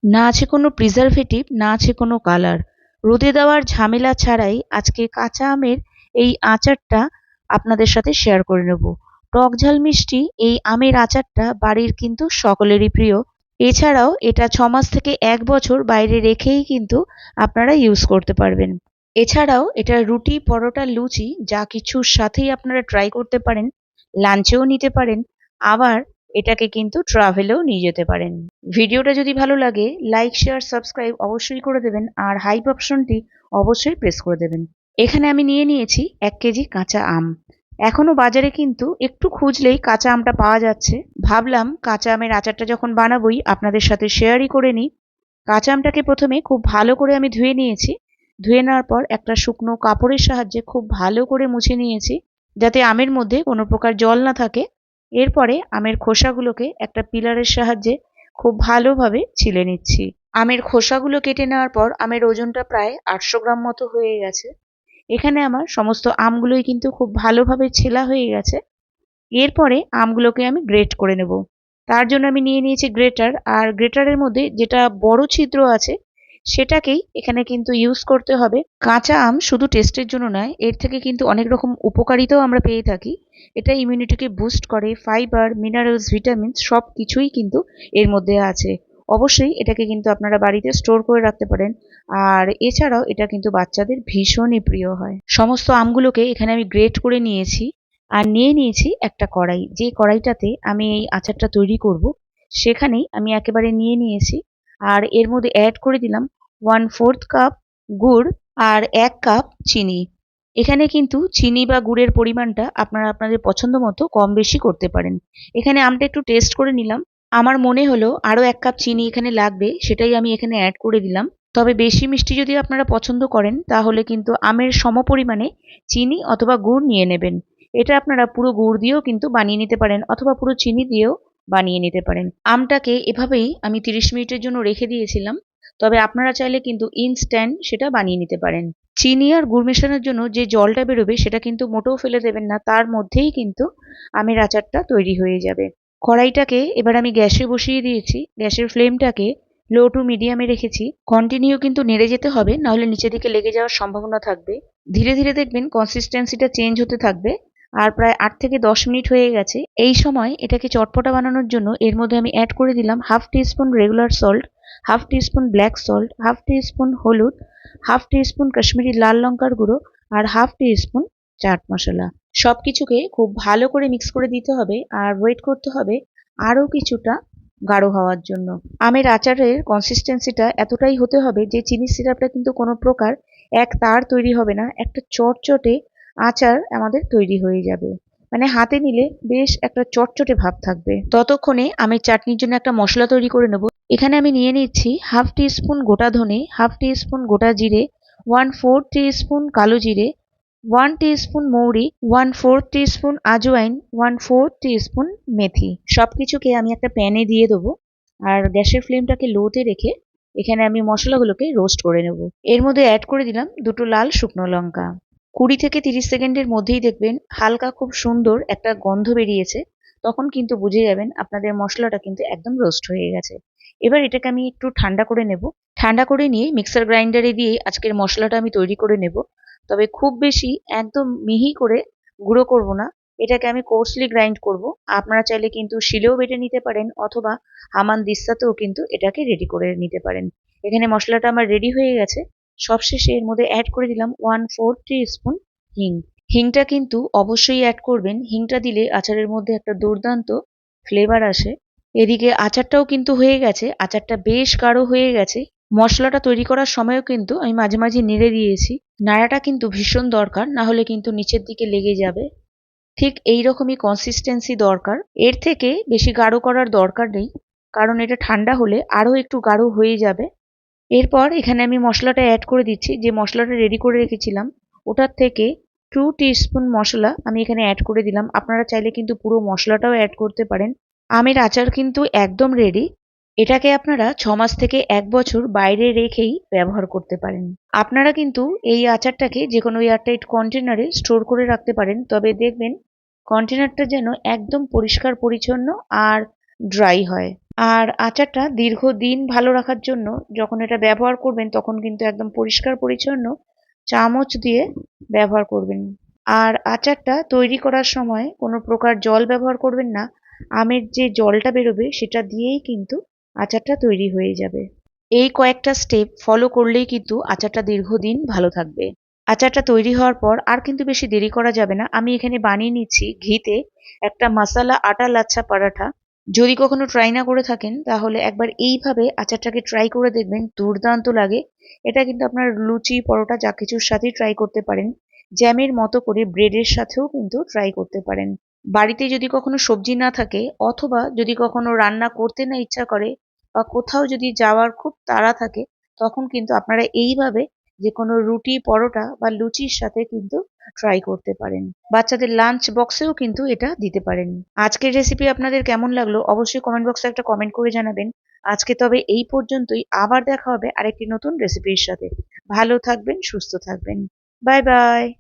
না আছে কোনো প্রিজারভেটিভ, না আছে কোনো কালার। রোদে দেওয়ার ঝামেলা ছাড়াই আজকে কাঁচা আমের এই আচারটা আপনাদের সাথে শেয়ার করে নেব। টক ঝাল মিষ্টি এই আমের আচারটা বাড়ির কিন্তু সকলেরই প্রিয়। এছাড়াও এটা 6 মাস থেকে 1 বছর বাইরে রেখেই কিন্তু আপনারা ইউজ করতে পারবেন। এছাড়াও এটা রুটি, পরোটা, লুচি যা কিছুর সাথেই আপনারা ট্রাই করতে পারেন। লাঞ্চেও নিতে পারেন, আবার এটাকে কিন্তু ট্রাভেলেও নিয়ে যেতে পারেন। ভিডিওটা যদি ভালো লাগে লাইক, শেয়ার, সাবস্ক্রাইব অবশ্যই করে দেবেন, আর হাইপ অপশনটি অবশ্যই প্রেস করে দেবেন। এখানে আমি নিয়ে নিয়েছি 1 কেজি কাঁচা আম। এখনো বাজারে কিন্তু একটু খুঁজলেই কাঁচা আমটা পাওয়া যাচ্ছে। ভাবলাম কাঁচা আমের আচারটা যখন বানাবোই আপনাদের সাথে শেয়ারই করে নিই। কাঁচা আমটাকে প্রথমে খুব ভালো করে আমি ধুয়ে নিয়েছি। ধুয়ে নেওয়ার পর একটা শুকনো কাপড়ের সাহায্যে খুব ভালো করে মুছে নিয়েছি, যাতে আমের মধ্যে কোনো প্রকার জল না থাকে। এরপরে আমের খোসাগুলোকে একটা পিলারের সাহায্যে খুব ভালোভাবে ছিলে নিচ্ছি। আমের খোসাগুলো কেটে নেওয়ার পর আমের ওজনটা প্রায় 800 গ্রাম মতো হয়ে গেছে। এখানে আমার সমস্ত আমগুলোই কিন্তু খুব ভালোভাবে ছেলা হয়ে গেছে। এরপরে আমগুলোকে আমি গ্রেট করে নেব। তার জন্য আমি নিয়ে নিয়েছি গ্রেটার, আর গ্রেটারের মধ্যে যেটা বড় ছিদ্র আছে সেটাকেই এখানে কিন্তু ইউজ করতে হবে। কাঁচা আম শুধু টেস্টের জন্য নয়, এর থেকে কিন্তু অনেক রকম উপকারিতাও আমরা পেয়ে থাকি। এটা ইমিউনিটিকে বুস্ট করে, ফাইবার, মিনারেলস, ভিটামিনস সব কিছুই কিন্তু এর মধ্যে আছে। অবশ্যই এটাকে কিন্তু আপনারা বাড়িতে স্টোর করে রাখতে পারেন, আর এছাড়াও এটা কিন্তু বাচ্চাদের ভীষণই প্রিয় হয়। সমস্ত আমগুলোকে এখানে আমি গ্রেট করে নিয়েছি, আর নিয়ে নিয়েছি একটা কড়াই। যে কড়াইটাতে আমি এই আচারটা তৈরি করব সেখানেই আমি একেবারে নিয়ে নিয়েছি, আর এর মধ্যে অ্যাড করে দিলাম 1/4 কাপ গুড় আর 1 কাপ চিনি। এখানে কিন্তু চিনি বা গুড়ের পরিমাণটা আপনারা আপনাদের পছন্দ মতো কম বেশি করতে পারেন। এখানে আমটা একটু টেস্ট করে নিলাম। আমার মনে হলো আরো 1 কাপ চিনি এখানে লাগবে, সেটাই আমি এখানে অ্যাড করে দিলাম। তবে বেশি মিষ্টি যদি আপনারা পছন্দ করেন তাহলে কিন্তু আমের সমপরিমাণে চিনি অথবা গুড় নিয়ে নেবেন। এটা আপনারা পুরো গুড় দিয়েও কিন্তু বানিয়ে নিতে পারেন, অথবা পুরো চিনি দিয়েও বানিয়ে নিতে পারেন। আমটাকে এভাবেই আমি 30 মিনিটের জন্য রেখে দিয়েছিলাম, তবে আপনারা চাইলে কিন্তু ইনস্ট্যান্ট সেটা বানিয়ে নিতে পারেন। চিনি আর গুড় মেশানোর জন্য যে জলটা বেরোবে সেটা কিন্তু মোটেও ফেলে দেবেন না, তার মধ্যেই কিন্তু আমের আচারটা তৈরি হয়ে যাবে। কড়াইটাকে এবার আমি গ্যাসে বসিয়ে দিয়েছি। গ্যাসের ফ্লেমটাকে লো টু মিডিয়ামে রেখেছি। কন্টিনিউ কিন্তু নেড়ে যেতে হবে, নাহলে নিচের দিকে লেগে যাওয়ার সম্ভাবনা থাকবে। ধীরে ধীরে দেখবেন কনসিস্টেন্সিটা চেঞ্জ হতে থাকবে। আর প্রায় 8 থেকে 10 মিনিট হয়ে গেছে। এই সময় এটাকে চটপটা বানানোর জন্য এর মধ্যে আমি অ্যাড করে দিলাম half teaspoon regular salt, half teaspoon black salt, half teaspoon হলুদ, হাফ টিস্পুন কাশ্মীরি লাল লঙ্কার গুঁড়ো, আর হাফ টিস্পুন চাট মশলা। সবকিছুকে খুব ভালো করে মিক্স করে দিতে হবে, আর ওয়েট করতে হবে আরো কিছুটা গাঢ় হওয়ার জন্য। আমের আচারের কনসিস্টেন্সিটা এতটাই হতে হবে যে চিনি সিরাপটা কিন্তু কোনো প্রকার এক তার তৈরি হবে না, একটা চটচটে আচার আমাদের তৈরি হয়ে যাবে। মানে হাতে নিলে বেশ একটা চটচটে ভাব থাকবে। ততক্ষণে আমের চাটনির জন্য একটা মশলা তৈরি করে নেব। এখানে আমি নিয়ে নিচ্ছি হাফ টিস্পুন গোটা ধনে, হাফ টিস্পুন গোটা জিরে, 1/4 টিস্পুন কালো জিরে, 1 টিস্পুন মৌরি, 1/4 টিস্পুন আজওয়াইন, 1/4 টিস্পুন মেথি। সবকিছুকে আমি একটা প্যানে দিয়ে দেবো, আর গ্যাসের ফ্লেমটাকে লোতে রেখে এখানে আমি মশলাগুলোকে রোস্ট করে নেব। এর মধ্যে অ্যাড করে দিলাম দুটো লাল শুকনো লঙ্কা। 20 থেকে 30 সেকেন্ডের মধ্যেই দেখবেন হালকা খুব সুন্দর একটা গন্ধ বেরিয়েছে। তখন কিন্তু বুঝে যাবেন আপনাদের মশলাটা কিন্তু একদম রোস্ট হয়ে গেছে। এবার এটাকে আমি একটু ঠান্ডা করে নেব। ঠান্ডা করে নিয়ে মিক্সার গ্রাইন্ডারে দিয়ে আজকের মশলাটা আমি তৈরি করে নেব। তবে খুব বেশি একদম মিহি করে গুঁড়ো করব না, এটাকে আমি কোর্সলি গ্রাইন্ড করব। আপনারা চাইলে কিন্তু শিলেও বেটে নিতে পারেন, অথবা হামানদিস্তাতেও কিন্তু এটাকে রেডি করে নিতে পারেন। এখানে মশলাটা আমার রেডি হয়ে গেছে। সবশেষে এর মধ্যে অ্যাড করে দিলাম 1/4 টিস্পুন হিং। হিংটা কিন্তু অবশ্যই অ্যাড করবেন। হিংটা দিলে আচারের মধ্যে একটা দুর্দান্ত ফ্লেভার আসে। এদিকে আচারটাও কিন্তু হয়ে গেছে, আচারটা বেশ গাঢ় হয়ে গেছে। মশলাটা তৈরি করার সময়ও কিন্তু আমি মাঝে মাঝে নেড়ে দিয়েছি। নাড়াটা কিন্তু ভীষণ দরকার, না হলে কিন্তু নিচের দিকে লেগে যাবে। ঠিক এইরকমই কনসিস্টেন্সি দরকার, এর থেকে বেশি গাঢ় করার দরকার নেই, কারণ এটা ঠান্ডা হলে আরো একটু গাঢ় হয়ে যাবে। এরপর এখানে আমি মশলাটা অ্যাড করে দিচ্ছি। যে মশলাটা রেডি করে রেখেছিলাম ওটার থেকে 2 টিস্পুন মশলা আমি এখানে অ্যাড করে দিলাম। আপনারা চাইলে কিন্তু পুরো মশলাটাও অ্যাড করতে পারেন। আমের আচার কিন্তু একদম রেডি। এটাকে আপনারা 6 মাস থেকে 1 বছর বাইরে রেখেই ব্যবহার করতে পারেন। আপনারা কিন্তু এই আচারটাকে যে কোনো এয়ারটাইট কন্টেনারে স্টোর করে রাখতে পারেন, তবে দেখবেন কন্টেনারটা যেন একদম পরিষ্কার পরিচ্ছন্ন আর ড্রাই হয়। আর আচারটা দীর্ঘদিন ভালো রাখার জন্য যখন এটা ব্যবহার করবেন তখন কিন্তু একদম পরিষ্কার পরিচ্ছন্ন চামচ দিয়ে ব্যবহার করবেন। আর আচারটা তৈরি করার সময় কোনো প্রকার জল ব্যবহার করবেন না। আমের যে জলটা বেরোবে সেটা দিয়েই কিন্তু আচারটা তৈরি হয়ে যাবে। এই কয়েকটা স্টেপ ফলো করলেই কিন্তু আচারটা দীর্ঘদিন ভালো থাকবে। আচারটা তৈরি হওয়ার পর আর কিন্তু বেশি দেরি করা যাবে না। আমি এখানে বানিয়ে নিচ্ছি ঘিতে একটা মশালা আটা লাচ্ছা পরাঠা। যদি কখনো ট্রাই না করে থাকেন তাহলে একবার এইভাবে আচারটাকে ট্রাই করে দেখবেন, দুর্দান্ত লাগে। এটা কিন্তু আপনার লুচি পরোটা যা কিছুর সাথেই ট্রাই করতে পারেন। জ্যামের মতো করে ব্রেডের সাথেও কিন্তু ট্রাই করতে পারেন। বাড়িতে যদি কখনো সবজি না থাকে অথবা যদি কখনো রান্না করতে না ইচ্ছা করে বা কোথাও যদি যাওয়ার খুব তাড়া থাকে, তখন কিন্তু আপনারা এইভাবে যে কোনো রুটি পরোটা বা লুচির সাথে কিন্তু ট্রাই করতে পারেন। বাচ্চাদের লাঞ্চ বক্সেও কিন্তু এটা দিতে পারেন। আজকের রেসিপি আপনাদের কেমন লাগলো অবশ্যই কমেন্ট বক্সে একটা কমেন্ট করে জানাবেন। আজকে তবে এই পর্যন্তই, আবার দেখা হবে আরেকটি নতুন রেসিপির সাথে। ভালো থাকবেন, সুস্থ থাকবেন। Bye bye.